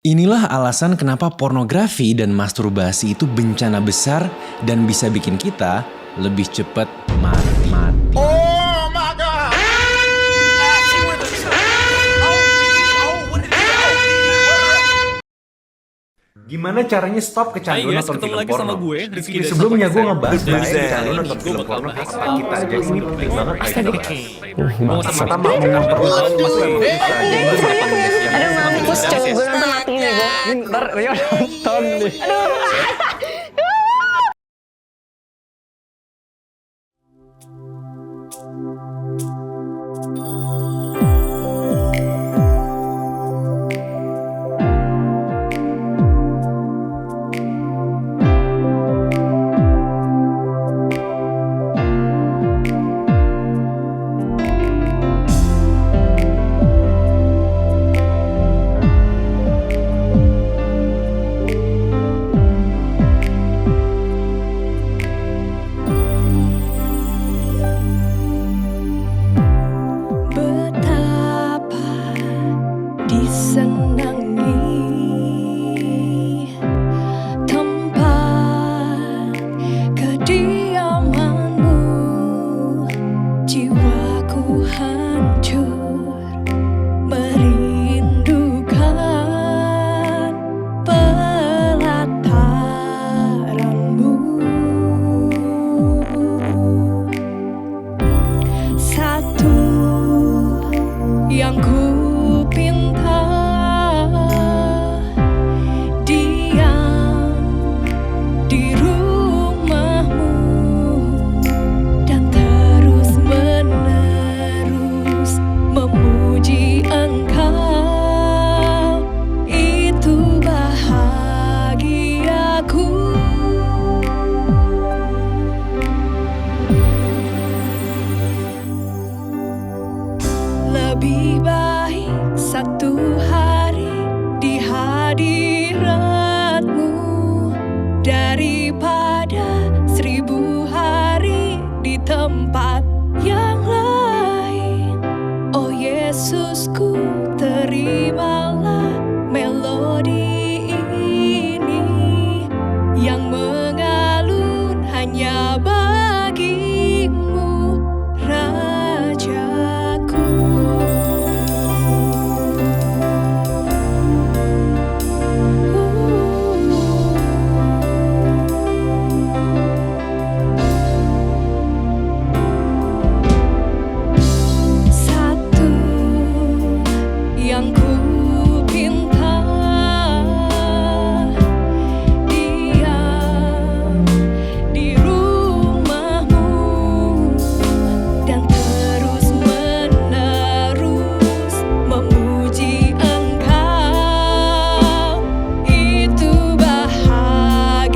Inilah alasan kenapa pornografi dan masturbasi itu bencana besar dan bisa bikin kita lebih cepat mati. Oh my God! Gimana caranya stop Hai kecanduan guys, nonton ketemu film lagi porno? sama gue, Di Rizky video dari sebelumnya gue Spotify. ngebahas Dan bahaya kali kecanduan ini nonton gue film bakal porno ke bahas otak kita. Jadi ini penting banget guys kita bahas. Pertama-tama mau memperluas masuk yang susah. Jadi gue gampang guys yang Aduh mampus coba gue nonton mati nih gue. Ntar Rio nonton nih. Betapa disenangi tempat kediamanmu, jiwaku hancur merindukan pelataranmu. Satu yang ku pinta, diam di rumahmu dan terus menerus memuji Engkau. Itu bahagiaku. Lebih baik satu hari di hadiratmu daripada 1000 hari di tempat yang lain. Oh Yesusku, terimalah melodi ini yang mengalun hanya bagimu, Rajaku. Satu yang ku pinta, diam di rumahmu dan terus menerus memuji Engkau. Itu bahagiaku.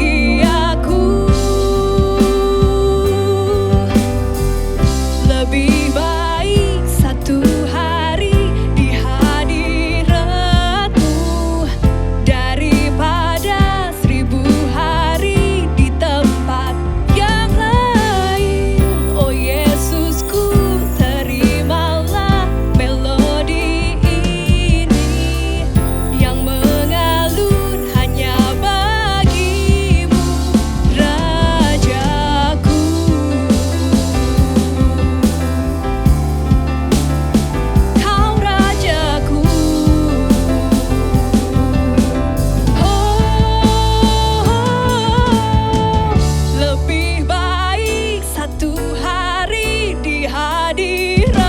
Lebih baik satu hari di hadiratmu daripada 1000 hari di tempat yang lain. Oh Yesusku, terimalah melodi ini yang mengalun hanya bagimu, Rajaku. Kau Rajaku. Lebih baik satu hari di hadiratmu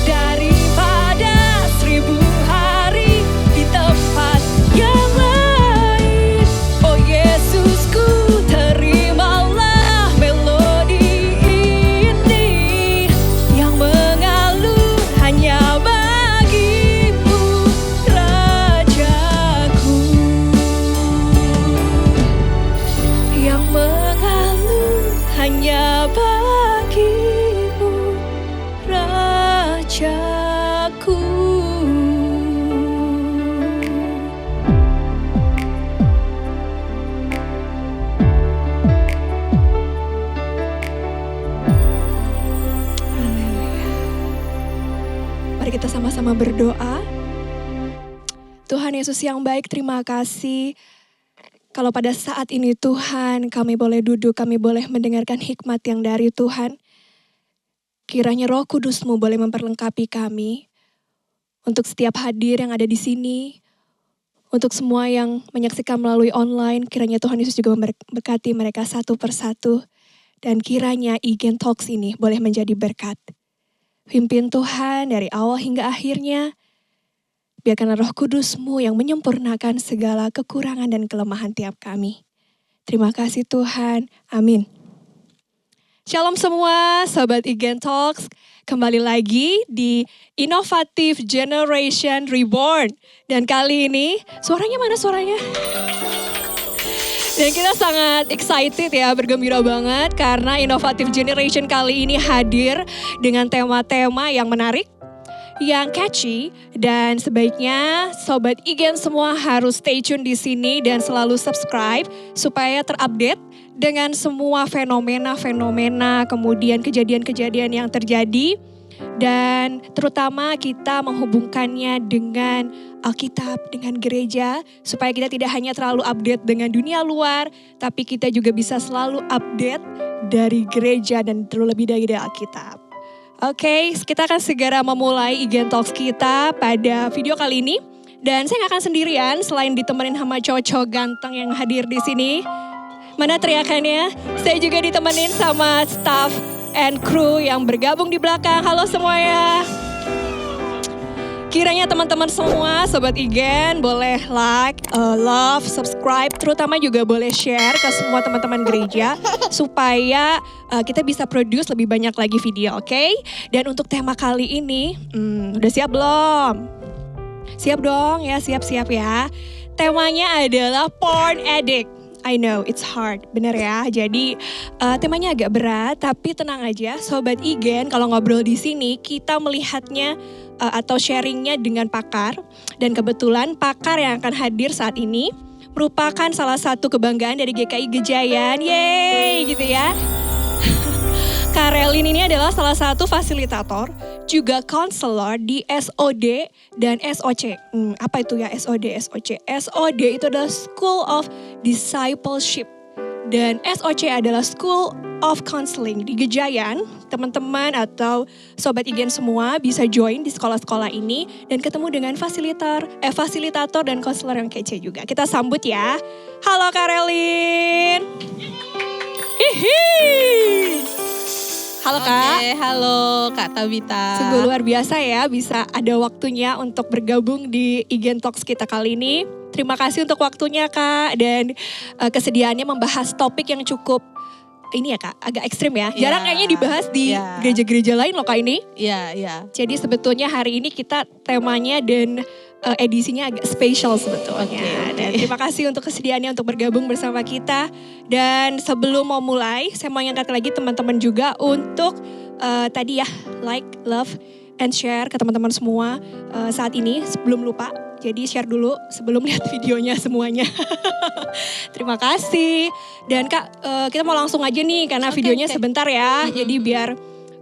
daripada 1000 hari di tempat yang lain. Oh Yesusku, terimalah melodi ini yang mengalun hanya bagimu, Rajaku. Yang mengalun hanya bagimu, Rajaku. Mari kita sama-sama berdoa. Tuhan Yesus yang baik, terima kasih. Kalau pada saat ini Tuhan, kami boleh duduk, kami boleh mendengarkan hikmat yang dari Tuhan. Kiranya Roh Kudus-Mu boleh memperlengkapi kami. Untuk setiap hadir yang ada di sini, untuk semua yang menyaksikan melalui online, kiranya Tuhan Yesus juga memberkati mereka satu persatu. Dan kiranya Igen Talks ini boleh menjadi berkat. Pimpin Tuhan dari awal hingga akhirnya. Biarkanlah Roh Kudus-Mu yang menyempurnakan segala kekurangan dan kelemahan tiap kami. Terima kasih Tuhan. Amin. Shalom semua, Sobat Igen Talks. Kembali lagi di Innovative Generation Reborn. Dan kali ini, suaranya mana suaranya? Dan kita sangat excited ya, bergembira banget karena Innovative Generation kali ini hadir dengan tema-tema yang menarik, yang catchy, dan sebaiknya Sobat Igen semua harus stay tune di sini dan selalu subscribe supaya terupdate dengan semua fenomena-fenomena, kemudian kejadian-kejadian yang terjadi, dan terutama kita menghubungkannya dengan Alkitab, dengan gereja, supaya kita tidak hanya terlalu update dengan dunia luar, tapi kita juga bisa selalu update dari gereja dan terlebih dari Alkitab. Oke, kita akan segera memulai Igen Talks kita pada video kali ini. Dan saya gak akan sendirian selain ditemenin sama cowok-cowok ganteng yang hadir di sini. Mana teriakannya? Saya juga ditemenin sama staff and crew yang bergabung di belakang. Halo semuanya. Kiranya teman-teman semua, Sobat Igen boleh like, love, subscribe, terutama juga boleh share ke semua teman-teman gereja supaya kita bisa produce lebih banyak lagi video, oke? Dan untuk tema kali ini, udah siap belum? Siap dong ya, siap-siap ya. Temanya adalah porn addict. I know, it's hard, bener ya. Jadi temanya agak berat, tapi tenang aja, Sobat Igen. Kalau ngobrol di sini, kita melihatnya atau sharingnya dengan pakar. Dan kebetulan pakar yang akan hadir saat ini merupakan salah satu kebanggaan dari GKI Gejayan. Yeay, gitu ya. Kak Relin ini adalah salah satu fasilitator, juga konselor di SOD dan SOC. Apa itu ya SOD, SOC? SOD itu adalah School of Discipleship. Dan SOC adalah School of Counseling di Gejayan. Teman-teman atau Sobat Igen semua bisa join di sekolah-sekolah ini dan ketemu dengan fasilitator dan konselor yang kece juga. Kita sambut ya. Halo Kak Relin. Halo Kak. Oke, halo Kak Tabita. Sungguh luar biasa ya bisa ada waktunya untuk bergabung di Igen Talks kita kali ini. Terima kasih untuk waktunya Kak dan kesediaannya membahas topik yang cukup ini ya Kak, agak ekstrim ya. Jarang kayaknya dibahas di gereja-gereja lain loh Kak ini. Iya. Jadi Jadi sebetulnya hari ini kita temanya dan edisinya agak spesial sebetulnya. Oke. Dan terima kasih untuk kesediaannya untuk bergabung bersama kita. Dan sebelum mau mulai, saya mau angkat lagi teman-teman juga untuk tadi ya, like, love, and share ke teman-teman semua saat ini sebelum lupa. Jadi share dulu sebelum lihat videonya semuanya. Terima kasih. Dan Kak, kita mau langsung aja nih karena videonya sebentar ya. Jadi biar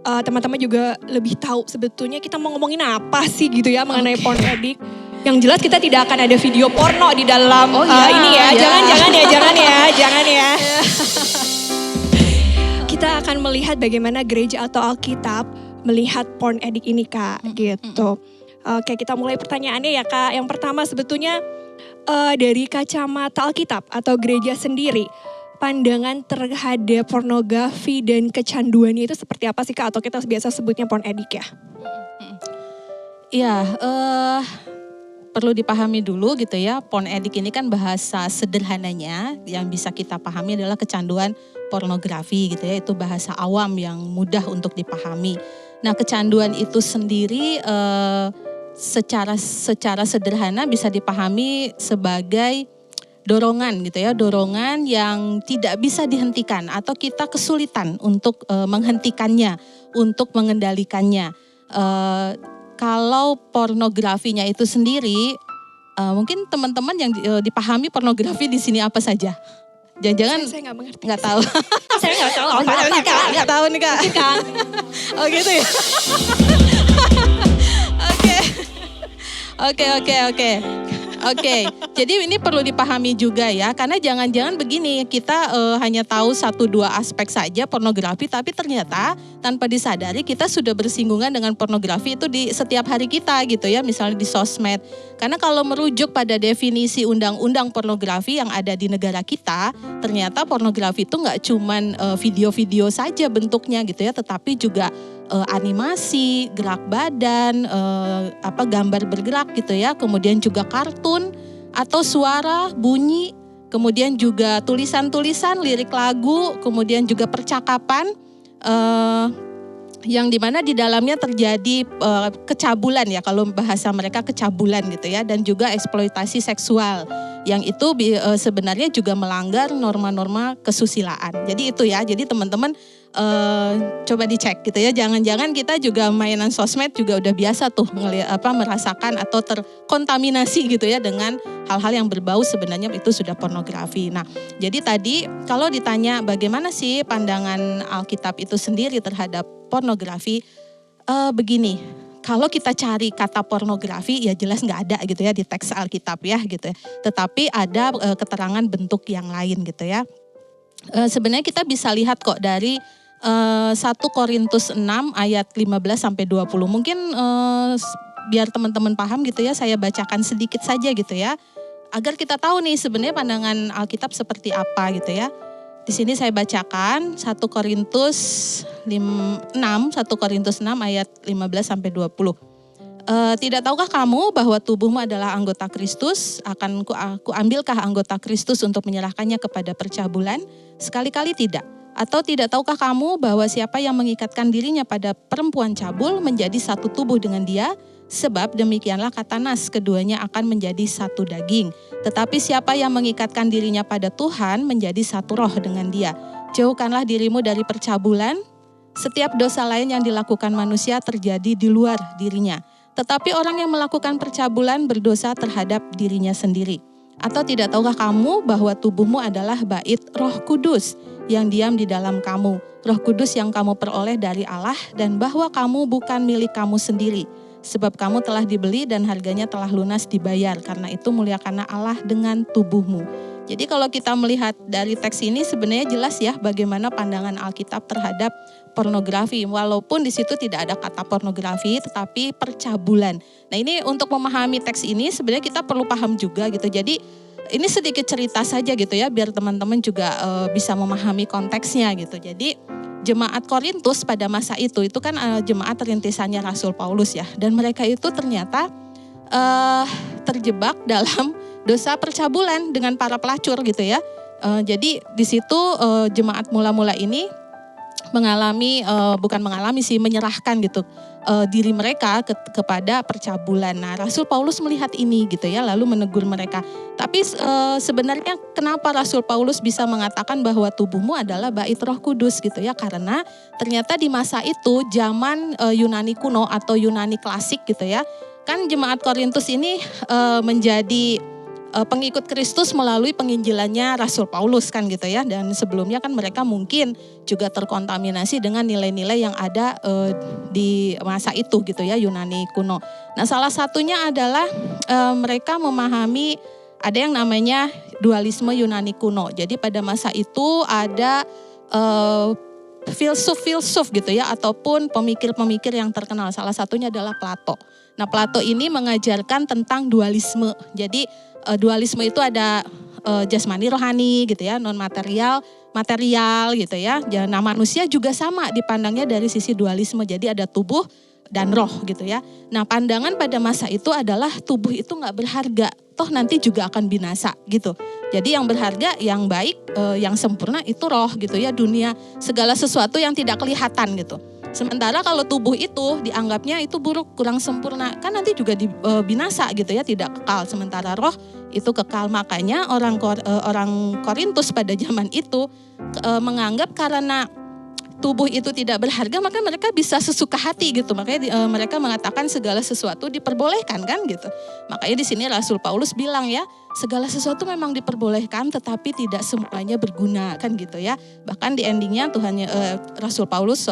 teman-teman juga lebih tahu sebetulnya kita mau ngomongin apa sih gitu ya mengenai porn addict. Yang jelas kita tidak akan ada video porno di dalam ini ya. Jangan ya. Kita akan melihat bagaimana gereja atau Alkitab melihat porn addict ini Kak, gitu. Oke, kita mulai pertanyaannya ya Kak. Yang pertama sebetulnya dari kacamata Alkitab atau gereja sendiri, pandangan terhadap pornografi dan kecanduannya itu seperti apa sih Kak? Atau kita biasa sebutnya porn addict ya? Iya, perlu dipahami dulu gitu ya. Porn addict ini kan bahasa sederhananya yang bisa kita pahami adalah kecanduan pornografi gitu ya. Itu bahasa awam yang mudah untuk dipahami. Nah, kecanduan itu sendiri secara sederhana bisa dipahami sebagai dorongan gitu ya, dorongan yang tidak bisa dihentikan atau kita kesulitan untuk menghentikannya, untuk mengendalikannya. Kalau pornografinya itu sendiri, mungkin teman-teman yang dipahami pornografi di sini apa saja? Jangan-jangan Saya nggak mengerti. Nggak tahu. Saya nggak tahu. Nggak tahu nih Kak. Oh gitu ya. Oke. Oke, jadi ini perlu dipahami juga ya, karena jangan-jangan begini, kita hanya tahu 1-2 aspek saja pornografi, tapi ternyata tanpa disadari kita sudah bersinggungan dengan pornografi itu di setiap hari kita gitu ya, misalnya di sosmed. Karena kalau merujuk pada definisi undang-undang pornografi yang ada di negara kita, ternyata pornografi itu nggak cuman video-video saja bentuknya gitu ya, tetapi juga animasi, gerak badan, gambar bergerak gitu ya, kemudian juga kartun atau suara, bunyi, kemudian juga tulisan-tulisan, lirik lagu, kemudian juga percakapan yang dimana di dalamnya terjadi kecabulan ya, kalau bahasa mereka kecabulan gitu ya, dan juga eksploitasi seksual yang itu sebenarnya juga melanggar norma-norma kesusilaan. Jadi itu ya, jadi teman-teman coba dicek gitu ya, jangan-jangan kita juga mainan sosmed juga udah biasa tuh merasakan atau terkontaminasi gitu ya dengan hal-hal yang berbau sebenarnya itu sudah pornografi. Nah, jadi tadi kalau ditanya bagaimana sih pandangan Alkitab itu sendiri terhadap pornografi, begini, kalau kita cari kata pornografi ya jelas nggak ada gitu ya di teks Alkitab ya gitu ya, tetapi ada keterangan bentuk yang lain gitu ya. Sebenarnya kita bisa lihat kok dari 1 Korintus 6 ayat 15-20. Mungkin biar teman-teman paham gitu ya, saya bacakan sedikit saja gitu ya, agar kita tahu nih sebenarnya pandangan Alkitab seperti apa gitu ya. Di sini saya bacakan 1 Korintus 6 ayat 15-20. Tidak tahukah kamu bahwa tubuhmu adalah anggota Kristus? Akan kuambilkah anggota Kristus untuk menyerahkannya kepada percabulan? Sekali-kali tidak. Atau tidak tahukah kamu bahwa siapa yang mengikatkan dirinya pada perempuan cabul menjadi satu tubuh dengan dia? Sebab demikianlah kata nas, keduanya akan menjadi satu daging. Tetapi siapa yang mengikatkan dirinya pada Tuhan menjadi satu roh dengan dia. Jauhkanlah dirimu dari percabulan. Setiap dosa lain yang dilakukan manusia terjadi di luar dirinya. Tetapi orang yang melakukan percabulan berdosa terhadap dirinya sendiri. Atau tidak tahukah kamu bahwa tubuhmu adalah bait Roh Kudus yang diam di dalam kamu, Roh Kudus yang kamu peroleh dari Allah, dan bahwa kamu bukan milik kamu sendiri, sebab kamu telah dibeli dan harganya telah lunas dibayar. Karena itu muliakanlah Allah dengan tubuhmu. Jadi kalau kita melihat dari teks ini sebenarnya jelas ya bagaimana pandangan Alkitab terhadap pornografi. Walaupun di situ tidak ada kata pornografi tetapi percabulan. Nah, ini untuk memahami teks ini sebenarnya kita perlu paham juga gitu. Jadi ini sedikit cerita saja gitu ya biar teman-teman juga bisa memahami konteksnya gitu. Jadi jemaat Korintus pada masa itu kan jemaat rintisannya Rasul Paulus ya, dan mereka itu ternyata terjebak dalam dosa percabulan dengan para pelacur gitu ya. Jadi di situ jemaat mula-mula ini menyerahkan gitu diri mereka kepada percabulan. Nah, Rasul Paulus melihat ini gitu ya, lalu menegur mereka. Tapi sebenarnya kenapa Rasul Paulus bisa mengatakan bahwa tubuhmu adalah bait Roh Kudus gitu ya? Karena ternyata di masa itu zaman Yunani kuno atau Yunani klasik gitu ya, kan jemaat Korintus ini menjadi pengikut Kristus melalui penginjilannya Rasul Paulus kan gitu ya, dan sebelumnya kan mereka mungkin juga terkontaminasi dengan nilai-nilai yang ada di masa itu gitu ya, Yunani kuno. Nah, salah satunya adalah mereka memahami ada yang namanya dualisme Yunani kuno. Jadi pada masa itu ada filsuf-filsuf gitu ya, ataupun pemikir-pemikir yang terkenal. Salah satunya adalah Plato. Nah, Plato ini mengajarkan tentang dualisme. Jadi dualisme itu ada jasmani rohani gitu ya, non material, material gitu ya. Nah, manusia juga sama dipandangnya dari sisi dualisme. Jadi ada tubuh dan roh gitu ya. Nah, pandangan pada masa itu adalah tubuh itu nggak berharga, toh nanti juga akan binasa gitu. Jadi yang berharga, yang baik, yang sempurna itu roh gitu ya, dunia, segala sesuatu yang tidak kelihatan gitu. Sementara kalau tubuh itu dianggapnya itu buruk, kurang sempurna, kan nanti juga binasa gitu ya, tidak kekal. Sementara roh itu kekal. Makanya orang Korintus pada zaman itu menganggap karena tubuh itu tidak berharga, maka mereka bisa sesuka hati gitu. Makanya mereka mengatakan segala sesuatu diperbolehkan kan gitu. Makanya di sini Rasul Paulus bilang ya, segala sesuatu memang diperbolehkan tetapi tidak semuanya berguna kan gitu ya. Bahkan di endingnya Rasul Paulus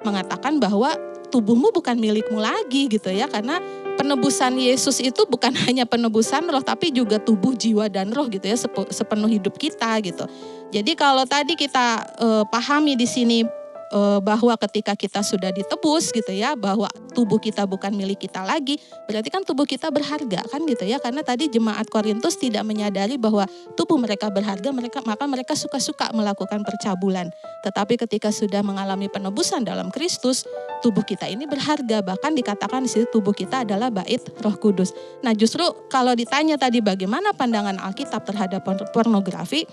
mengatakan bahwa tubuhmu bukan milikmu lagi gitu ya, karena penebusan Yesus itu bukan hanya penebusan roh, tapi juga tubuh, jiwa, dan roh gitu ya, sepenuh hidup kita gitu. Jadi kalau tadi kita pahami di sini bahwa ketika kita sudah ditebus gitu ya, bahwa tubuh kita bukan milik kita lagi, berarti kan tubuh kita berharga kan gitu ya, karena tadi jemaat Korintus tidak menyadari bahwa tubuh mereka berharga, maka mereka suka-suka melakukan percabulan. Tetapi ketika sudah mengalami penebusan dalam Kristus, tubuh kita ini berharga, bahkan dikatakan di situ tubuh kita adalah bait Roh Kudus. Nah, justru kalau ditanya tadi bagaimana pandangan Alkitab terhadap pornografi,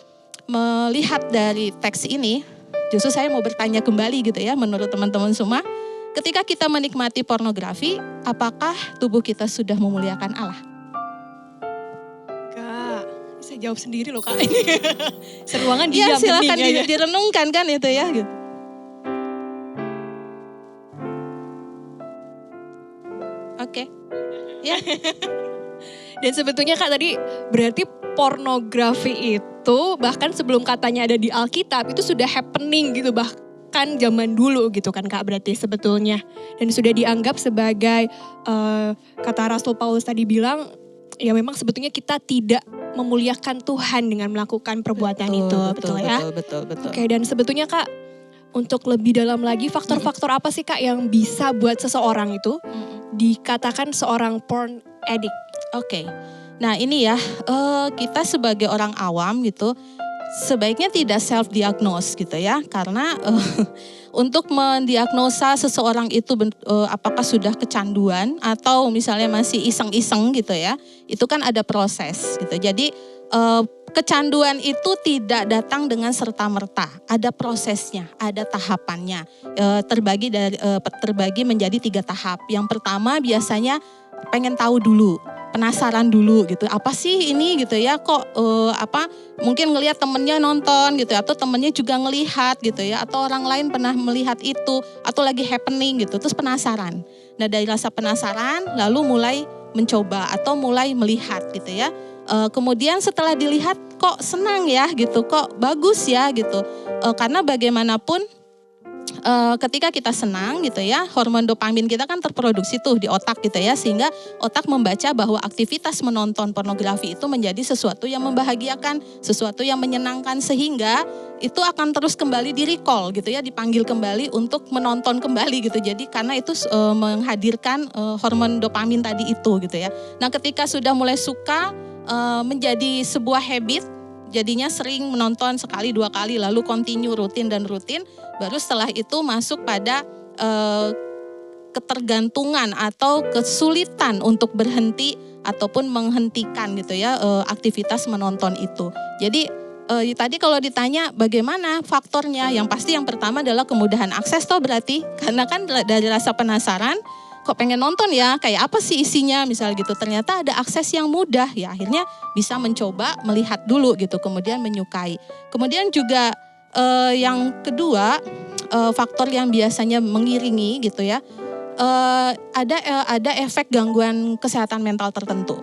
melihat dari teks ini, justru saya mau bertanya kembali gitu ya, menurut teman-teman semua, ketika kita menikmati pornografi, apakah tubuh kita sudah memuliakan Allah? Kak, bisa jawab sendiri loh Kak. Seruangan Iya, diam. silakan hening aja. direnungkan kan itu ya. Gitu. Oke. Ya. Dan sebetulnya Kak tadi berarti pornografi itu bahkan sebelum katanya ada di Alkitab itu sudah happening gitu, bahkan zaman dulu gitu kan Kak berarti sebetulnya. Dan sudah dianggap sebagai kata Rasul Paulus tadi bilang, ya memang sebetulnya kita tidak memuliakan Tuhan dengan melakukan perbuatan itu. Betul ya? Betul. Oke, dan sebetulnya Kak untuk lebih dalam lagi faktor-faktor apa sih Kak yang bisa buat seseorang itu dikatakan seorang porn addict? Oke. Nah ini ya, kita sebagai orang awam gitu, sebaiknya tidak self-diagnose gitu ya. Karena untuk mendiagnosa seseorang itu apakah sudah kecanduan atau misalnya masih iseng-iseng gitu ya, itu kan ada proses gitu. Jadi kecanduan itu tidak datang dengan serta-merta, ada prosesnya, ada tahapannya. Terbagi menjadi 3 tahap. Yang pertama biasanya pengen tahu dulu, penasaran dulu gitu, apa sih ini gitu ya, kok mungkin ngelihat temennya nonton gitu, atau temennya juga ngelihat gitu ya, atau orang lain pernah melihat itu, atau lagi happening gitu, terus penasaran. Nah dari rasa penasaran lalu mulai mencoba atau mulai melihat gitu ya. Kemudian setelah dilihat kok senang ya gitu, kok bagus ya gitu, karena bagaimanapun ketika kita senang gitu ya, hormon dopamin kita kan terproduksi tuh di otak gitu ya, sehingga otak membaca bahwa aktivitas menonton pornografi itu menjadi sesuatu yang membahagiakan, sesuatu yang menyenangkan, sehingga itu akan terus kembali di-recall gitu ya, dipanggil kembali untuk menonton kembali gitu. Jadi karena itu menghadirkan hormon dopamin tadi itu gitu ya. Nah ketika sudah mulai suka, menjadi sebuah habit, jadinya sering menonton sekali 2 kali lalu continue rutin, baru setelah itu masuk pada ketergantungan atau kesulitan untuk berhenti ataupun menghentikan gitu ya aktivitas menonton itu. Jadi tadi kalau ditanya bagaimana faktornya, yang pasti yang pertama adalah kemudahan akses toh berarti, karena kan dari rasa penasaran, kok pengen nonton ya, kayak apa sih isinya misal gitu, ternyata ada akses yang mudah ya, akhirnya bisa mencoba melihat dulu gitu, kemudian menyukai. Kemudian juga yang kedua, faktor yang biasanya mengiringi gitu ya, ada efek gangguan kesehatan mental tertentu.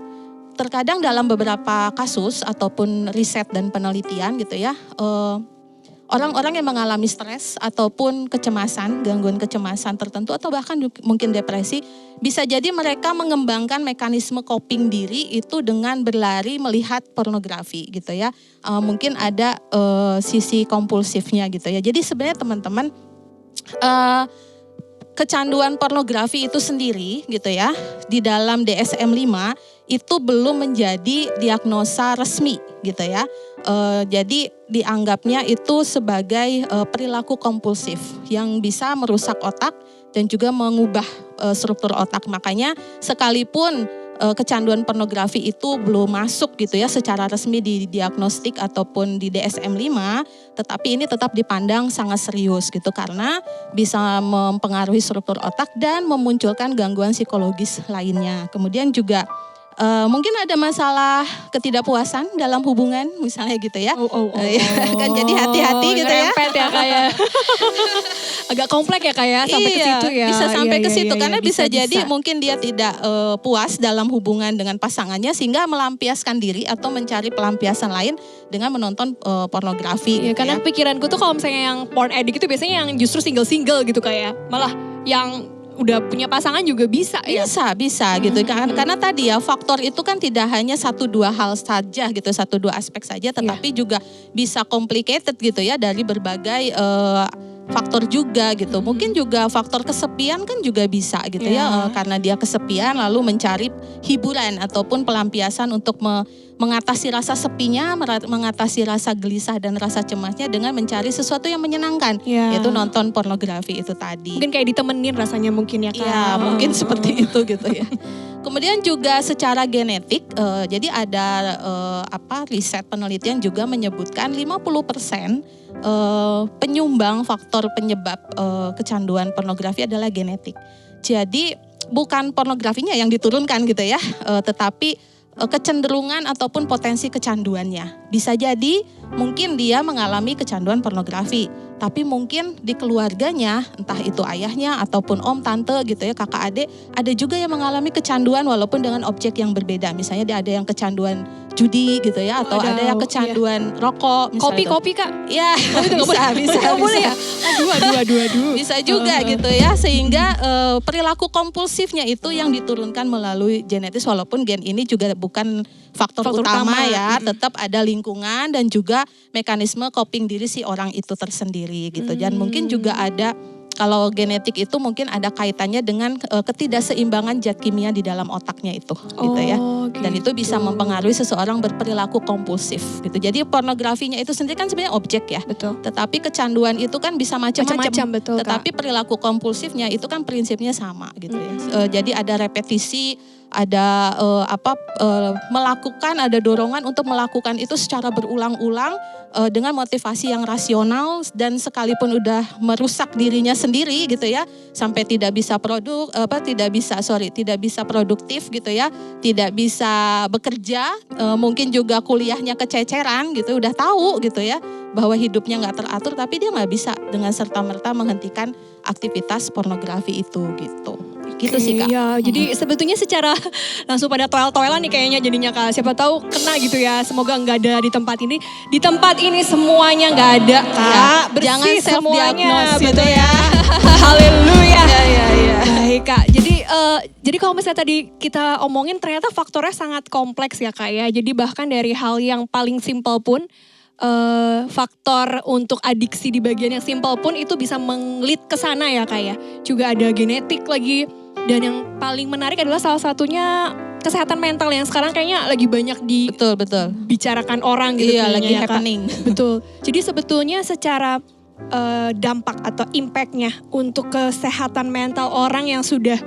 Terkadang dalam beberapa kasus ataupun riset dan penelitian gitu ya, orang-orang yang mengalami stres ataupun kecemasan, gangguan kecemasan tertentu atau bahkan mungkin depresi, bisa jadi mereka mengembangkan mekanisme coping diri itu dengan berlari melihat pornografi gitu ya. Mungkin ada sisi kompulsifnya gitu ya. Jadi sebenarnya teman-teman, kecanduan pornografi itu sendiri gitu ya, di dalam DSM-5 itu belum menjadi diagnosa resmi gitu ya. Jadi dianggapnya itu sebagai perilaku kompulsif yang bisa merusak otak dan juga mengubah struktur otak. Makanya sekalipun kecanduan pornografi itu belum masuk gitu ya secara resmi di diagnostik ataupun di DSM-5, tetapi ini tetap dipandang sangat serius gitu karena bisa mempengaruhi struktur otak dan memunculkan gangguan psikologis lainnya. Kemudian juga mungkin ada masalah ketidakpuasan dalam hubungan misalnya gitu ya. Kan jadi hati-hati gitu ya. Rempet ya kayak. Agak kompleks ya kayak sampai ke situ ya. Bisa sampai ke situ karena bisa bisa. jadi mungkin dia tidak puas dalam hubungan dengan pasangannya sehingga melampiaskan diri atau mencari pelampiasan lain dengan menonton pornografi. Ya, gitu karena ya. pikiranku tuh kalau misalnya yang porn addict itu biasanya yang justru single-single gitu kayak. Malah yang udah punya pasangan juga bisa ya? Bisa gitu. Karena tadi ya faktor itu kan tidak hanya 1-2 hal saja gitu, 1-2 aspek saja, tetapi juga bisa complicated gitu ya dari berbagai faktor juga gitu. Mungkin juga faktor kesepian kan juga bisa gitu ya. Karena dia kesepian lalu mencari hiburan ataupun pelampiasan untuk mengatasi rasa sepinya, mengatasi rasa gelisah dan rasa cemasnya dengan mencari sesuatu yang menyenangkan, yaitu nonton pornografi itu tadi. Mungkin kayak ditemenin rasanya mungkin ya Kak. Iya, mungkin seperti itu gitu ya. Kemudian juga secara genetik, jadi ada riset penelitian juga menyebutkan 50% penyumbang faktor penyebab kecanduan pornografi adalah genetik. Jadi bukan pornografinya yang diturunkan gitu ya, tetapi kecenderungan ataupun potensi kecanduannya. Bisa jadi mungkin dia mengalami kecanduan pornografi, tapi mungkin di keluarganya, entah itu ayahnya ataupun om, tante gitu ya, kakak, adik, ada juga yang mengalami kecanduan walaupun dengan objek yang berbeda. Misalnya dia ada yang kecanduan judi gitu ya, atau ada yang kecanduan rokok. Kopi Kak? Ya, bisa. Ya? Aduh. Bisa juga gitu ya, sehingga perilaku kompulsifnya itu yang diturunkan melalui genetis, walaupun gen ini juga bukan faktor utama ya, tetap ada lingkungan dan juga mekanisme coping diri si orang itu tersendiri gitu. Dan mungkin juga ada, kalau genetik itu mungkin ada kaitannya dengan ketidakseimbangan zat kimia di dalam otaknya itu gitu ya. Dan itu bisa mempengaruhi seseorang berperilaku kompulsif gitu. Jadi pornografinya itu sendiri kan sebenarnya objek ya. Betul. Tetapi kecanduan itu kan bisa macam-macam. Betul, tetapi perilaku kompulsifnya itu kan prinsipnya sama gitu ya. Jadi ada repetisi, ada melakukan, ada dorongan untuk melakukan itu secara berulang-ulang dengan motivasi yang rasional, dan sekalipun udah merusak dirinya sendiri gitu ya, sampai tidak bisa tidak bisa produktif gitu ya, tidak bisa bekerja, mungkin juga kuliahnya kececeran gitu, udah tahu gitu ya bahwa hidupnya nggak teratur, tapi dia nggak bisa dengan serta-merta menghentikan aktivitas pornografi itu gitu. Gitu sih Kak. Ya, jadi sebetulnya secara langsung pada toel-toelan nih kayaknya jadinya Kak. Siapa tahu kena gitu ya. Semoga nggak ada di tempat ini. Di tempat ini semuanya nggak ada Kak. Bersih jangan self semuanya, diagnosis betul gitu ya. Haleluya. Iya. Baik Kak. Jadi kalau misalnya tadi kita omongin ternyata faktornya sangat kompleks ya Kak ya. Jadi bahkan dari hal yang paling simpel pun, faktor untuk adiksi di bagian yang simpel pun itu bisa mengelit ke sana ya Kak ya. Juga ada genetik lagi, dan yang paling menarik adalah salah satunya kesehatan mental yang sekarang kayaknya lagi banyak dibicarakan orang gitu. Iya, lagi ya, happening. Kak. Betul. Jadi sebetulnya secara dampak atau impactnya untuk kesehatan mental orang yang sudah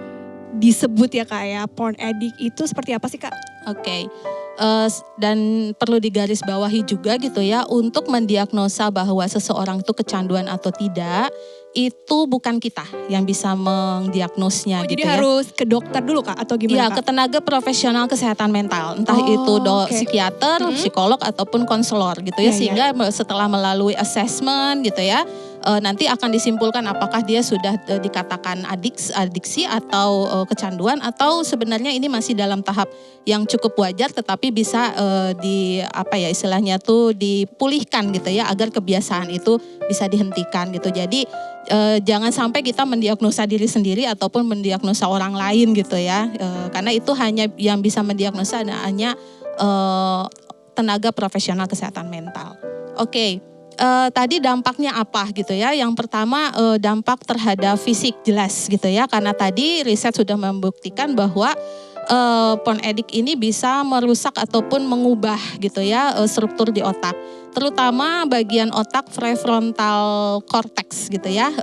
disebut ya Kak ya, porn addict itu seperti apa sih Kak? Oke. Dan perlu digarisbawahi juga gitu ya, untuk mendiagnosa bahwa seseorang itu kecanduan atau tidak, itu bukan kita yang bisa mendiagnosnya gitu jadi ya. harus ke dokter dulu Kak atau gimana Iya, Kak? ke tenaga profesional kesehatan mental, entah itu psikiater, psikolog ataupun konselor gitu ya, sehingga setelah melalui assessment gitu ya, nanti akan disimpulkan apakah dia sudah dikatakan adiksi atau kecanduan, atau sebenarnya ini masih dalam tahap yang cukup wajar tetapi bisa istilahnya tuh dipulihkan gitu ya, agar kebiasaan itu bisa dihentikan gitu. Jadi jangan sampai kita mendiagnosa diri sendiri ataupun mendiagnosa orang lain gitu ya, karena itu hanya yang bisa mendiagnosa hanya tenaga profesional kesehatan mental. Oke. Tadi dampaknya apa gitu ya. Yang pertama dampak terhadap fisik jelas gitu ya. Karena tadi riset sudah membuktikan bahwa porn addict ini bisa merusak ataupun mengubah gitu ya struktur di otak. Terutama bagian otak prefrontal cortex gitu ya.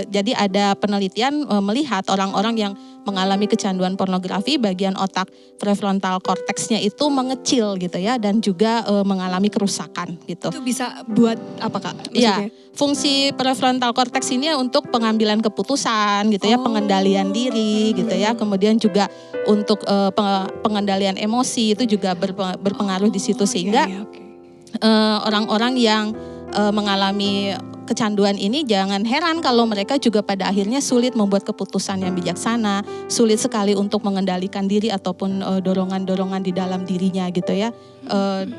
Jadi ada penelitian melihat orang-orang yang mengalami kecanduan pornografi, bagian otak prefrontal cortexnya itu mengecil gitu ya, dan juga mengalami kerusakan gitu. Itu bisa buat apa Kak? Iya, fungsi prefrontal cortex ini untuk pengambilan keputusan gitu ya, pengendalian diri gitu ya, kemudian juga untuk pengendalian emosi itu juga berpengaruh di situ, sehingga orang-orang yang mengalami kecanduan ini jangan heran kalau mereka juga pada akhirnya sulit membuat keputusan yang bijaksana, sulit sekali untuk mengendalikan diri ataupun dorongan-dorongan di dalam dirinya gitu ya.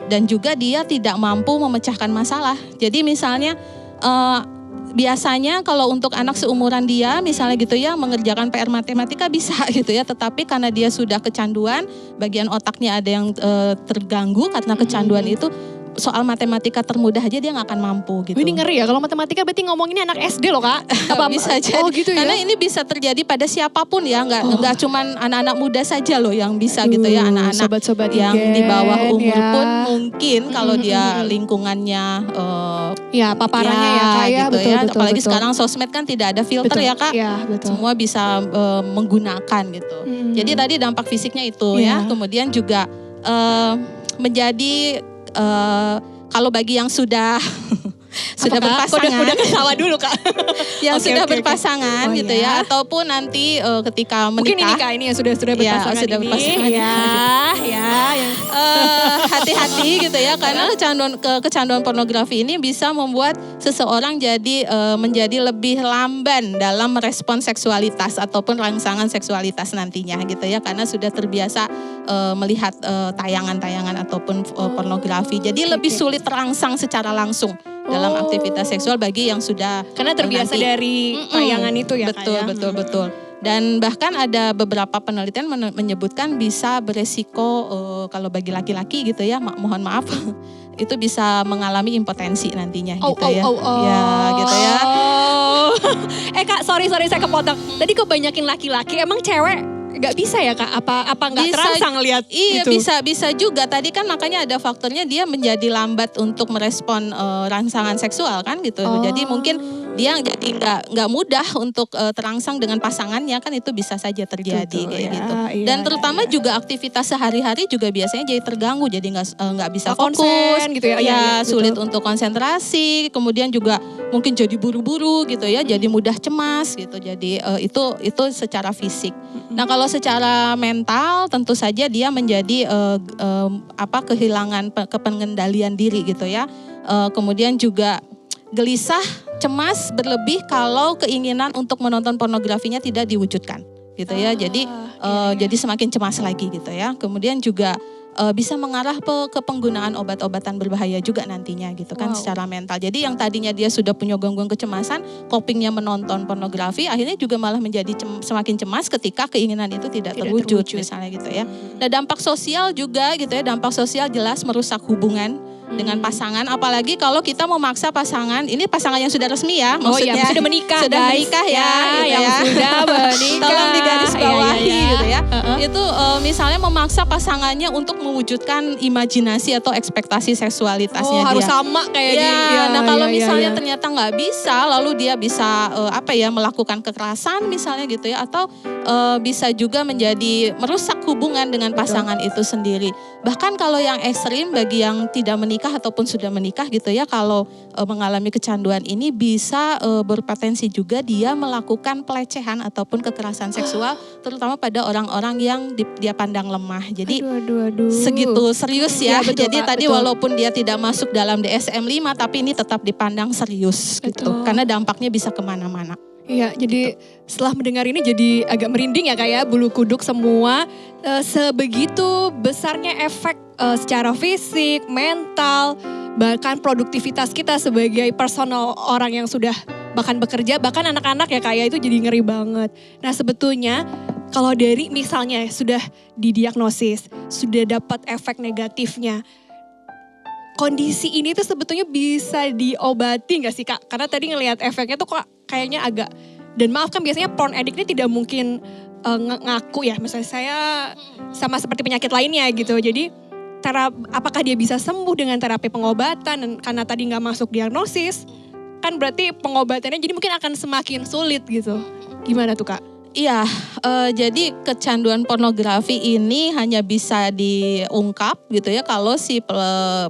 Dan juga dia tidak mampu memecahkan masalah. Jadi misalnya biasanya kalau untuk anak seumuran dia misalnya gitu ya mengerjakan PR matematika bisa gitu ya, tetapi karena dia sudah kecanduan, bagian otaknya ada yang terganggu karena kecanduan itu, soal matematika termudah aja dia nggak akan mampu gitu. Ini ngeri ya, kalau matematika berarti ngomonginnya anak SD loh Kak. Bisa jadi. Oh gitu ya. Karena ini bisa terjadi pada siapapun ya, nggak cuman anak-anak muda saja loh yang bisa gitu ya, anak-anak sobat-sobat yang Igen, di bawah umur ya. pun mungkin kalau dia lingkungannya Ya paparannya ya Kak ya, gitu betul, ya. betul, Apalagi betul. sekarang sosmed kan tidak ada filter Betul, ya Kak. iya, betul. Semua bisa menggunakan gitu. Jadi tadi dampak fisiknya itu Iya. ya. Kemudian juga menjadi kalau bagi yang sudah sudah berpasangan, Udah kesawa dulu Kak. yang Oke, sudah oke, oke. berpasangan Oh, gitu ya. ya, ataupun nanti ketika Mungkin ini menikah. Kak, ini yang sudah berpasangan sudah ini. berpasangan. Ya, yang Hati-hati gitu ya, karena kecanduan pornografi ini bisa membuat seseorang jadi menjadi lebih lamban dalam merespon seksualitas ataupun rangsangan seksualitas nantinya gitu ya, karena sudah terbiasa melihat tayangan-tayangan ataupun pornografi. Jadi lebih sulit terangsang secara langsung dalam aktivitas seksual bagi yang sudah karena terbiasa nanti. dari tayangan itu ya Kak Betul, ya. betul. Dan bahkan ada beberapa penelitian menyebutkan bisa beresiko kalau bagi laki-laki gitu ya, mohon maaf, itu bisa mengalami impotensi nantinya gitu ya. Ya gitu ya. Kak, sorry saya kepotong. Tadi kok banyakin laki-laki, emang cewek nggak bisa ya Kak? Apa nggak terangsang lihat Iya gitu? bisa juga. Tadi kan makanya ada faktornya dia menjadi lambat untuk merespon rangsangan seksual kan gitu. Jadi mungkin dia jadi nggak mudah untuk terangsang dengan pasangannya kan, itu bisa saja terjadi Betul, kayak ya, gitu. iya, Dan terutama iya. juga aktivitas sehari-hari juga biasanya jadi terganggu, jadi nggak bisa Nggak fokus konsen gitu ya. Iya, iya, sulit betul. untuk konsentrasi, kemudian juga mungkin jadi buru-buru gitu ya, jadi mudah cemas gitu. Jadi itu secara fisik. Nah kalau secara mental tentu saja dia menjadi kehilangan kepengendalian diri gitu ya. Kemudian juga gelisah, cemas, berlebih kalau keinginan untuk menonton pornografinya tidak diwujudkan gitu ya. Jadi jadi semakin cemas lagi gitu ya. Kemudian juga bisa mengarah ke penggunaan obat-obatan berbahaya juga nantinya gitu kan, secara mental. Jadi yang tadinya dia sudah punya gangguan kecemasan, copingnya menonton pornografi, akhirnya juga malah menjadi semakin cemas ketika keinginan itu tidak terwujud misalnya gitu ya. Nah dampak sosial juga gitu ya, dampak sosial jelas merusak hubungan dengan pasangan, apalagi kalau kita memaksa pasangan, ini pasangan yang sudah resmi ya, maksudnya sudah menikah, sudah guys. menikah ya, gitu yang ya. sudah menikah. Tolong digarisbawahi Iya. gitu ya. Itu misalnya memaksa pasangannya untuk mewujudkan imajinasi atau ekspektasi seksualitasnya harus dia. sama kayak Ya, dia. nah kalau Iya, misalnya iya. ternyata nggak bisa, lalu dia bisa melakukan kekerasan misalnya gitu ya, atau bisa juga menjadi merusak hubungan dengan pasangan itu sendiri. Bahkan kalau yang ekstrim bagi yang tidak menikah ataupun sudah menikah gitu ya, kalau mengalami kecanduan ini bisa berpotensi juga dia melakukan pelecehan ataupun kekerasan seksual, terutama pada orang-orang yang dia pandang lemah. Jadi Aduh. segitu serius ya. Iya, betul, Jadi Kak, tadi betul. walaupun dia tidak masuk dalam DSM-5 tapi ini tetap dipandang serius gitu. Betul. Karena dampaknya bisa kemana-mana. Iya, jadi setelah mendengar ini jadi agak merinding ya Kak ya, bulu kuduk semua. Sebegitu besarnya efek secara fisik, mental, bahkan produktivitas kita sebagai personal orang yang sudah bahkan bekerja, bahkan anak-anak ya Kak ya, itu jadi ngeri banget. Nah sebetulnya kalau dari misalnya sudah didiagnosis, sudah dapat efek negatifnya, kondisi ini tuh sebetulnya bisa diobati gak sih Kak? Karena tadi ngelihat efeknya tuh kok kayaknya agak, dan maaf kan biasanya porn addict ini tidak mungkin ngaku ya, misalnya saya sama seperti penyakit lainnya gitu. Jadi apakah dia bisa sembuh dengan terapi pengobatan, dan karena tadi gak masuk diagnosis, kan berarti pengobatannya jadi mungkin akan semakin sulit gitu. Gimana tuh Kak? Iya, jadi kecanduan pornografi ini hanya bisa diungkap gitu ya kalau si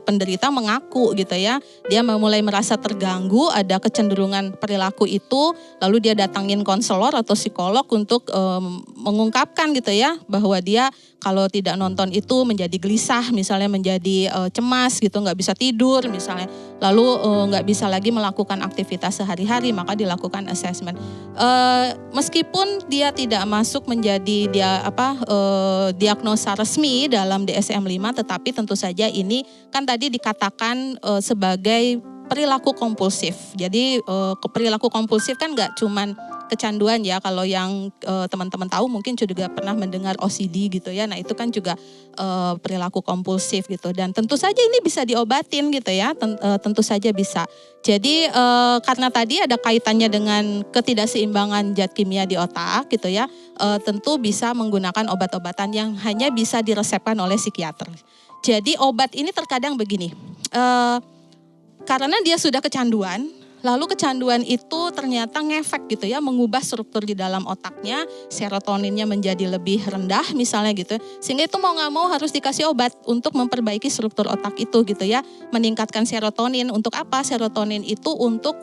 penderita mengaku gitu ya. Dia mulai merasa terganggu, ada kecenderungan perilaku itu, lalu dia datangin konselor atau psikolog untuk mengungkapkan gitu ya, bahwa dia kalau tidak nonton itu menjadi gelisah, misalnya menjadi cemas gitu, nggak bisa tidur misalnya, lalu nggak bisa lagi melakukan aktivitas sehari-hari, maka dilakukan assessment. Meskipun dia tidak masuk menjadi diagnosa resmi dalam DSM-5, tetapi tentu saja ini kan tadi dikatakan sebagai perilaku kompulsif. Jadi perilaku kompulsif kan nggak cuman kecanduan ya. Kalau yang teman-teman tahu mungkin juga pernah mendengar OCD gitu ya. Nah itu kan juga perilaku kompulsif gitu. Dan tentu saja ini bisa diobatin gitu ya. Tentu saja bisa. Jadi karena tadi ada kaitannya dengan ketidakseimbangan zat kimia di otak gitu ya. Tentu bisa menggunakan obat-obatan yang hanya bisa diresepkan oleh psikiater. Jadi obat ini terkadang begini. Karena dia sudah kecanduan. Lalu kecanduan itu ternyata ngefek gitu ya, mengubah struktur di dalam otaknya, serotoninnya menjadi lebih rendah misalnya gitu. Sehingga itu mau gak mau harus dikasih obat untuk memperbaiki struktur otak itu gitu ya. Meningkatkan serotonin, untuk apa? Serotonin itu untuk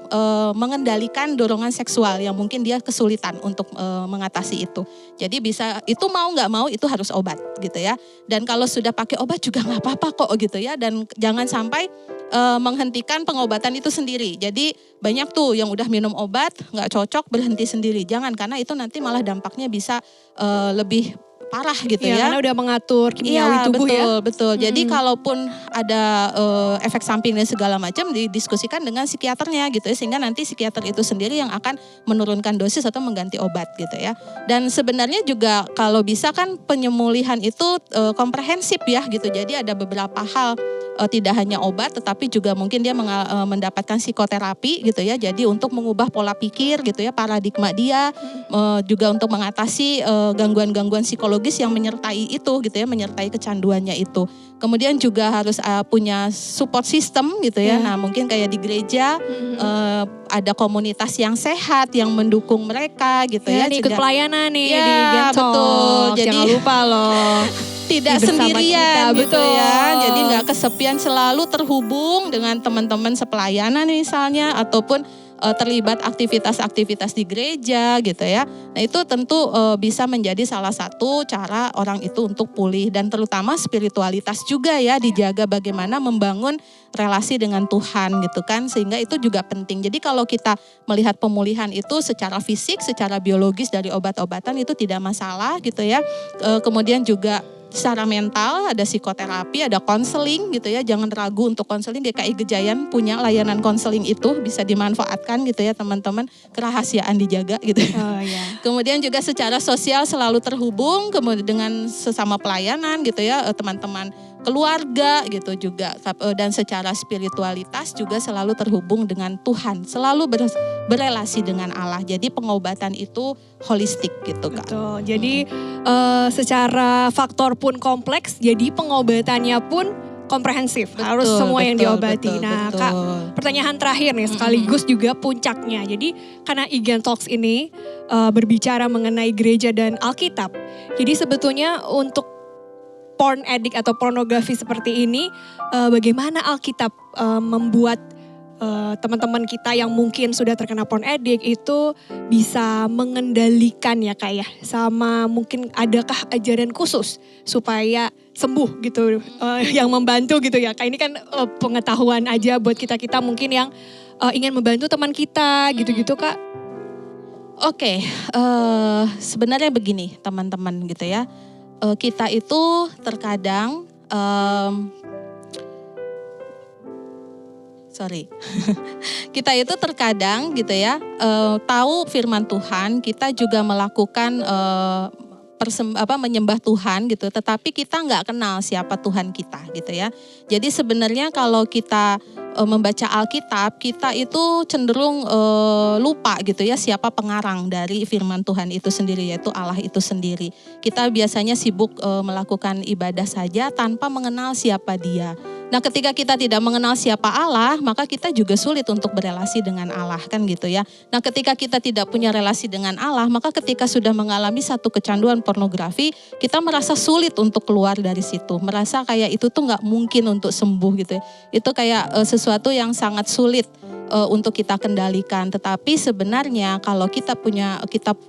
mengendalikan dorongan seksual yang mungkin dia kesulitan untuk mengatasi itu. Jadi bisa, itu mau gak mau itu harus obat gitu ya. Dan kalau sudah pakai obat juga gak apa-apa kok gitu ya. Dan jangan sampai menghentikan pengobatan itu sendiri. Jadi banyak tuh yang udah minum obat nggak cocok berhenti sendiri. Jangan, karena itu nanti malah dampaknya bisa lebih parah gitu ya. Karena udah mengatur kimiawi tubuh betul, ya. Betul. Jadi kalaupun ada efek samping dan segala macam didiskusikan dengan psikiaternya gitu ya. Sehingga nanti psikiater itu sendiri yang akan menurunkan dosis atau mengganti obat gitu ya. Dan sebenarnya juga kalau bisa kan penyemulihan itu komprehensif ya gitu. Jadi ada beberapa hal. Tidak hanya obat tetapi juga mungkin dia mendapatkan psikoterapi gitu ya. Jadi untuk mengubah pola pikir gitu ya, paradigma dia, juga untuk mengatasi gangguan-gangguan psikologis yang menyertai itu gitu ya, menyertai kecanduannya itu. Kemudian juga harus punya support system gitu ya. Nah mungkin kayak di gereja ada komunitas yang sehat yang mendukung mereka gitu ya. Ikut pelayanan nih ya, di Gentalks. Betul. Jadi jangan lupa loh. Tidak bersama sendirian kita, gitu betul. ya. Jadi nggak kesepian, selalu terhubung dengan teman-teman sepelayanan misalnya, ataupun terlibat aktivitas-aktivitas di gereja gitu ya. Nah itu tentu bisa menjadi salah satu cara orang itu untuk pulih. Dan terutama spiritualitas juga ya, dijaga bagaimana membangun relasi dengan Tuhan gitu kan. Sehingga itu juga penting. Jadi kalau kita melihat pemulihan itu secara fisik, secara biologis dari obat-obatan itu tidak masalah gitu ya. Kemudian juga secara mental ada psikoterapi, ada konseling gitu ya. Jangan ragu untuk konseling. GKI Gejayan punya layanan konseling itu, bisa dimanfaatkan gitu ya teman-teman. Kerahasiaan dijaga gitu. Oh, ya. Kemudian juga secara sosial selalu terhubung kemudian dengan sesama pelayanan gitu ya, teman-teman keluarga gitu juga. Dan secara spiritualitas juga selalu terhubung dengan Tuhan, selalu berelasi dengan Allah. Jadi pengobatan itu holistik gitu Kak. Betul. Jadi secara faktor pun kompleks, jadi pengobatannya pun komprehensif. Harus semua yang diobati. Nah Kak, pertanyaan terakhir nih sekaligus juga puncaknya. Jadi karena Gentalks ini berbicara mengenai gereja dan Alkitab. Jadi sebetulnya untuk porn addict atau pornografi seperti ini, bagaimana Alkitab membuat teman-teman kita yang mungkin sudah terkena porn addict itu bisa mengendalikan ya Kak ya. Sama mungkin adakah ajaran khusus supaya sembuh gitu, yang membantu gitu ya Kak. Ini kan pengetahuan aja buat kita-kita mungkin yang ingin membantu teman kita gitu-gitu Kak. Oke, sebenarnya begini teman-teman gitu ya. Kita itu terkadang kita itu terkadang gitu ya, tahu firman Tuhan, kita juga melakukan menyembah Tuhan gitu, tetapi kita nggak kenal siapa Tuhan kita gitu ya. Jadi sebenarnya kalau kita membaca Alkitab, kita itu cenderung lupa gitu ya siapa pengarang dari firman Tuhan itu sendiri, yaitu Allah itu sendiri. Kita biasanya sibuk melakukan ibadah saja tanpa mengenal siapa Dia. Nah ketika kita tidak mengenal siapa Allah, maka kita juga sulit untuk berelasi dengan Allah kan gitu ya. Nah ketika kita tidak punya relasi dengan Allah, maka ketika sudah mengalami satu kecanduan pornografi, kita merasa sulit untuk keluar dari situ. Merasa kayak itu tuh gak mungkin untuk sembuh gitu ya. Itu kayak sesuatu yang sangat sulit untuk kita kendalikan. Tetapi sebenarnya kalau kita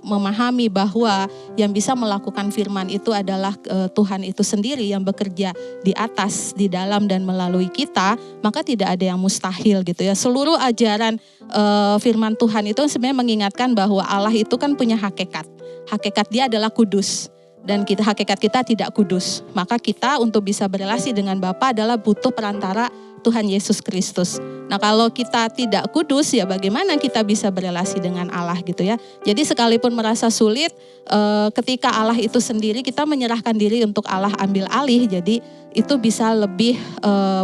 memahami bahwa yang bisa melakukan firman itu adalah Tuhan itu sendiri yang bekerja di atas, di dalam dan melalui kita, maka tidak ada yang mustahil gitu ya. Seluruh ajaran firman Tuhan itu sebenarnya mengingatkan bahwa Allah itu kan punya hakikat. Hakikat Dia adalah kudus. Dan hakikat kita tidak kudus. Maka kita untuk bisa berelasi dengan Bapa adalah butuh perantara Tuhan Yesus Kristus. Nah kalau kita tidak kudus ya bagaimana kita bisa berelasi dengan Allah gitu ya. Jadi sekalipun merasa sulit ketika Allah itu sendiri kita menyerahkan diri untuk Allah ambil alih. Jadi itu bisa lebih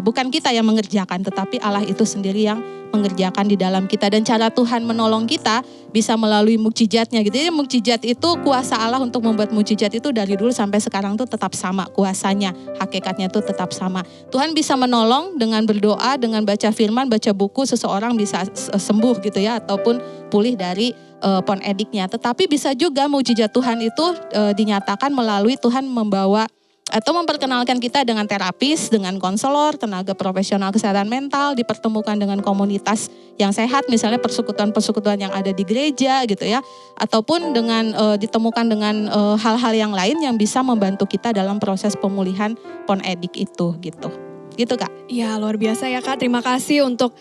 bukan kita yang mengerjakan tetapi Allah itu sendiri yang mengerjakan di dalam kita. Dan cara Tuhan menolong kita bisa melalui mukjizatnya gitu. Jadi mukjizat itu kuasa Allah untuk membuat mukjizat itu dari dulu sampai sekarang tuh tetap sama kuasanya. Hakikatnya tuh tetap sama. Tuhan bisa menolong dengan berdoa, dengan baca firman, baca buku seseorang bisa sembuh gitu ya. Ataupun pulih dari pon ediknya. Tetapi bisa juga mukjizat Tuhan itu dinyatakan melalui Tuhan membawa atau memperkenalkan kita dengan terapis, dengan konselor, tenaga profesional kesehatan mental, dipertemukan dengan komunitas yang sehat, misalnya persekutuan-persekutuan yang ada di gereja gitu ya, ataupun dengan ditemukan dengan hal-hal yang lain yang bisa membantu kita dalam proses pemulihan pon edik itu gitu Kak. Ya luar biasa ya Kak, terima kasih untuk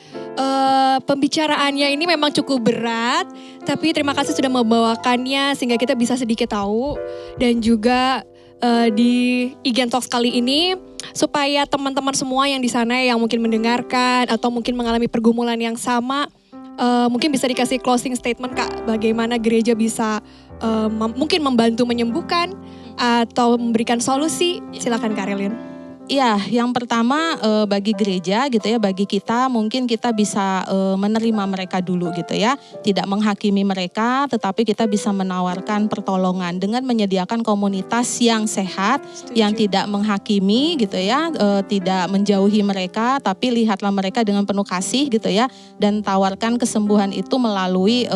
pembicaraannya ini memang cukup berat, tapi terima kasih sudah membawakannya sehingga kita bisa sedikit tahu dan juga di Igen Talks kali ini supaya teman-teman semua yang di sana yang mungkin mendengarkan atau mungkin mengalami pergumulan yang sama mungkin bisa dikasih closing statement Kak, bagaimana gereja bisa mungkin membantu menyembuhkan atau memberikan solusi. Silakan Kak Relin. Iya, yang pertama bagi gereja gitu ya, bagi kita mungkin kita bisa menerima mereka dulu gitu ya. Tidak menghakimi mereka, tetapi kita bisa menawarkan pertolongan dengan menyediakan komunitas yang sehat, yang tidak menghakimi gitu ya, tidak menjauhi mereka, tapi lihatlah mereka dengan penuh kasih gitu ya, dan tawarkan kesembuhan itu melalui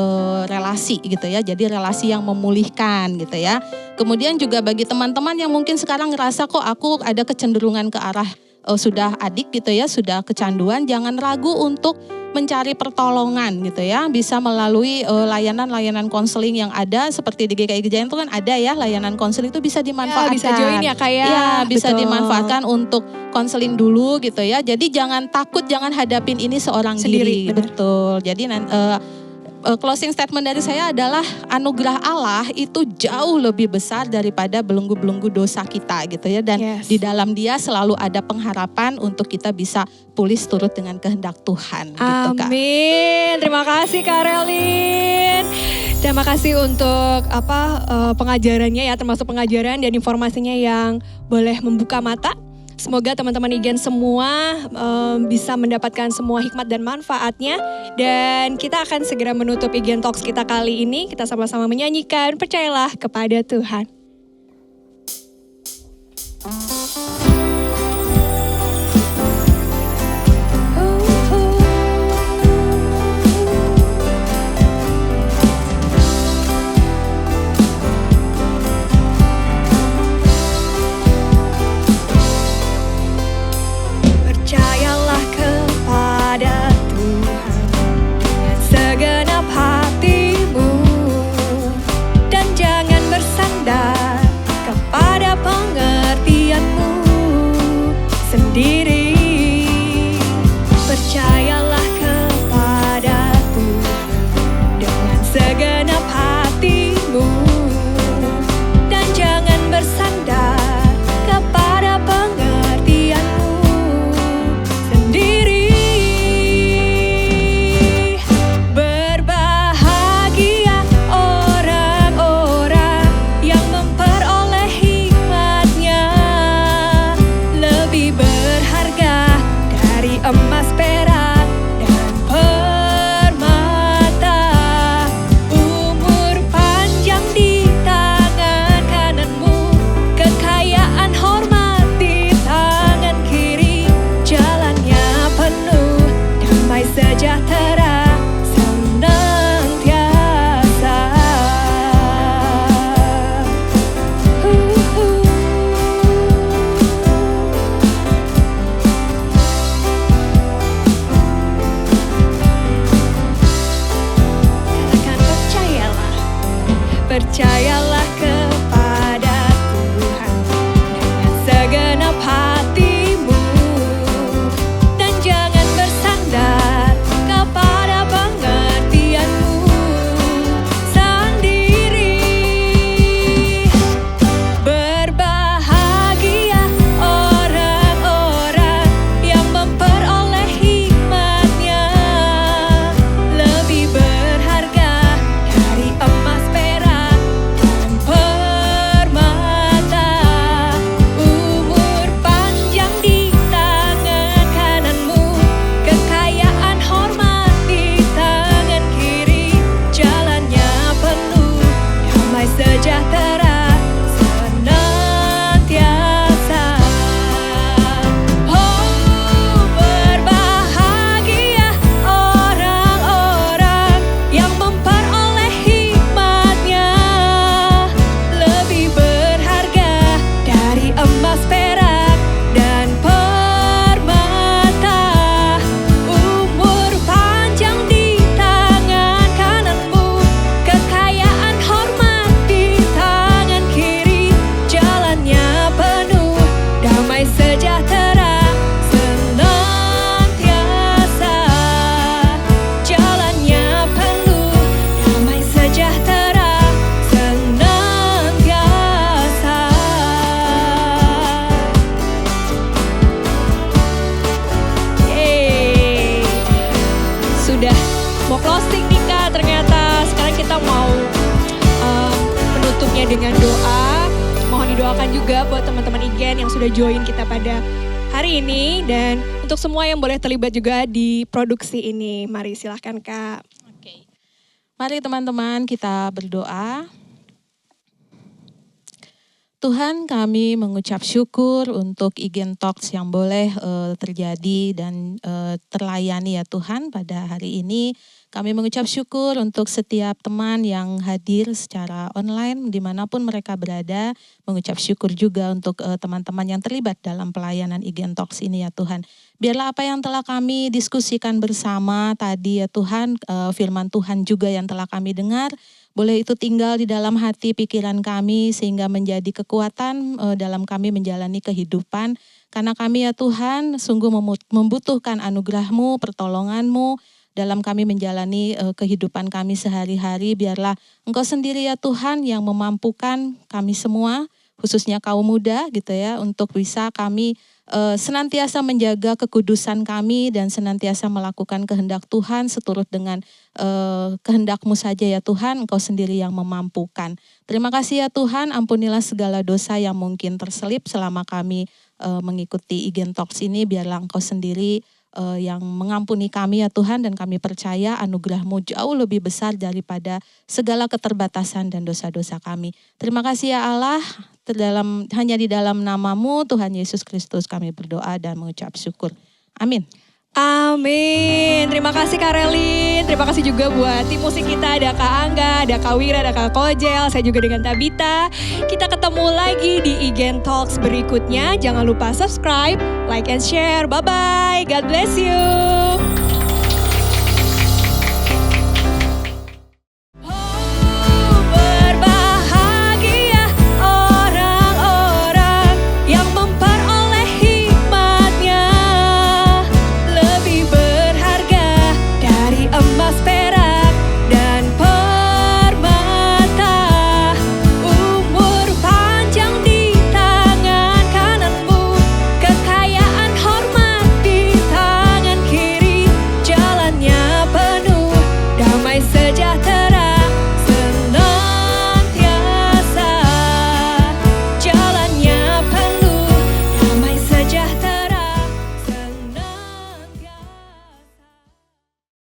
relasi gitu ya. Jadi relasi yang memulihkan gitu ya. Kemudian juga bagi teman-teman yang mungkin sekarang ngerasa kok aku ada kecenderungan ke arah sudah adik gitu ya, sudah kecanduan, jangan ragu untuk mencari pertolongan gitu ya. Bisa melalui layanan-layanan konseling yang ada seperti di GKI Gejayan itu kan ada ya layanan konseling itu bisa dimanfaatkan. Ya, bisa join ya Kak ya. Ya, bisa betul. Dimanfaatkan untuk konseling dulu gitu ya. Jadi jangan takut, jangan hadapin ini seorang Sendiri, diri. benar. Betul. Jadi closing statement dari saya adalah anugerah Allah itu jauh lebih besar daripada belenggu-belenggu dosa kita gitu ya. Dan Yes. di dalam Dia selalu ada pengharapan untuk kita bisa pulih turut dengan kehendak Tuhan gitu Kak. Amin. Terima kasih Kak Relin. Terima kasih untuk pengajarannya ya, termasuk pengajaran dan informasinya yang boleh membuka mata. Semoga teman-teman Igen semua bisa mendapatkan semua hikmat dan manfaatnya. Dan kita akan segera menutup Igen Talks kita kali ini. Kita sama-sama menyanyikan Percayalah Kepada Tuhan. Percayalah kepada Tuhan dengan segenap hatimu dan jangan bersandar dengan doa. Mohon didoakan juga buat teman-teman Igen yang sudah join kita pada hari ini. Dan untuk semua yang boleh terlibat juga di produksi ini. Mari silahkan Kak. Oke. Mari teman-teman kita berdoa. Tuhan, kami mengucap syukur untuk Igen Talks yang boleh terjadi dan terlayani ya Tuhan pada hari ini. Kami mengucap syukur untuk setiap teman yang hadir secara online dimanapun mereka berada. Mengucap syukur juga untuk teman-teman yang terlibat dalam pelayanan Igen Talks ini ya Tuhan. Biarlah apa yang telah kami diskusikan bersama tadi ya Tuhan, firman Tuhan juga yang telah kami dengar, boleh itu tinggal di dalam hati pikiran kami sehingga menjadi kekuatan dalam kami menjalani kehidupan. Karena kami ya Tuhan sungguh membutuhkan anugerah-Mu, pertolongan-Mu dalam kami menjalani kehidupan kami sehari-hari. Biarlah Engkau sendiri ya Tuhan yang memampukan kami semua, khususnya kaum muda gitu ya, untuk bisa kami senantiasa menjaga kekudusan kami dan senantiasa melakukan kehendak Tuhan seturut dengan kehendak-Mu saja ya Tuhan, Engkau sendiri yang memampukan. Terima kasih ya Tuhan, ampunilah segala dosa yang mungkin terselip selama kami mengikuti Igen Talks ini. Biarlah Engkau sendiri yang mengampuni kami ya Tuhan, dan kami percaya anugerah-Mu jauh lebih besar daripada segala keterbatasan dan dosa-dosa kami. Terima kasih ya Allah, hanya di dalam nama-Mu Tuhan Yesus Kristus kami berdoa dan mengucap syukur. Amin. Amin. Terima kasih Kak Relin. Terima kasih juga buat tim musik kita. Ada Kak Angga, ada Kak Wira, ada Kak Kojel. Saya juga dengan Tabita. Kita ketemu lagi di Igen Talks berikutnya. Jangan lupa subscribe, like and share. Bye-bye. God bless you.